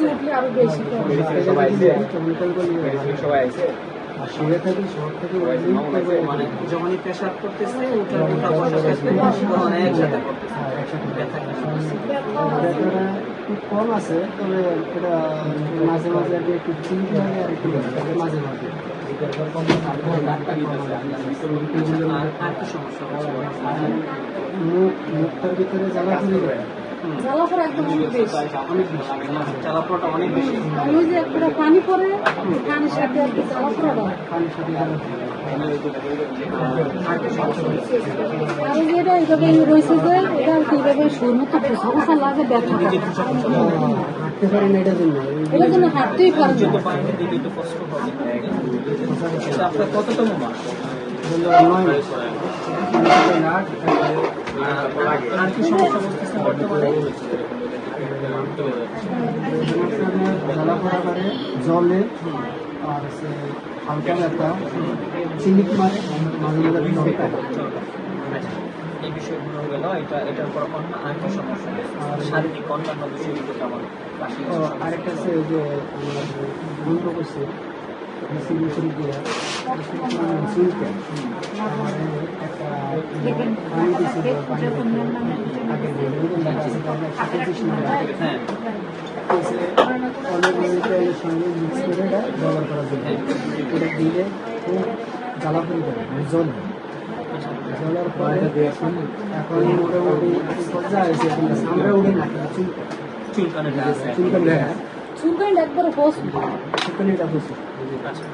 বেশি উঠলে আরো বেশি সবাই আছে আর শুয়ে থাকি শহর থেকে মানে যখনই পেশাব করতেছে ওটা বসার ক্ষেত্রে তখন একসাথে করতেছে ব্যথা ব্যথাটা খুব কম আছে, তবে এটা মাঝে মাঝে আর কি একটু চিন্তা লাগে আর একটু মাঝে মাঝে আর কি সমস্যা হচ্ছে? মুখটার ভিতরে জ্বালা ফুলে যায়, জ্বালাপোড়া একদম অনেক বেশি। জ্বালাপোড়াটা অনেক বেশি। ওই যে একটা পানি পরে পানির সাথে আর কি জ্বালাপোড়াটা হয়। পানির সাথে জ্বালা ফুলে আর কি সমস্যা হচ্ছে? আর ওই যে এটা এইভাবে রয়েছে যে এটা আর কি এইভাবে শরীর মতো খোসা খোসা লাগে ব্যথা করে। হাঁটতে পারি না এটার জন্য। এটার জন্য হাঁটতেই পারে না। পানিতে দিলে একটু কষ্ট হবে। এটা আপনার কততম মাস? 9 মাস। আর কি সমস্যা বলতেছে বর্তমানে? জ্বালা পড়া করে, জলে আর হচ্ছে হালকা ব্যথা, চিনিক মারে, মাঝে মাঝে জল পায়। আচ্ছা, এই বিষয়গুলো গেল। এটার পর অন্য আরেকটা সমস্যা শারীরিক অন্যান্য বিষয়গুলো কেমন? আরেকটা আছে যে আমার বন্ধ করছে সিগনেচার দিয়ে চুলকে আমার একটা পানি দিয়েছিল, পানি আগে হ্যাঁ, অনেক সঙ্গে মিক্স করে এটা ব্যবহার করার জন্য এটা দিলে খুব জ্বালাপুরি করে জল জলের পরে এখন মোটামুটি পর্যায়ে আছে, আমরা উঠে না চুলকানিটা আছে। চুলকানি চুলকানি একবারে হোস চুলকানিটা বসে। আচ্ছা।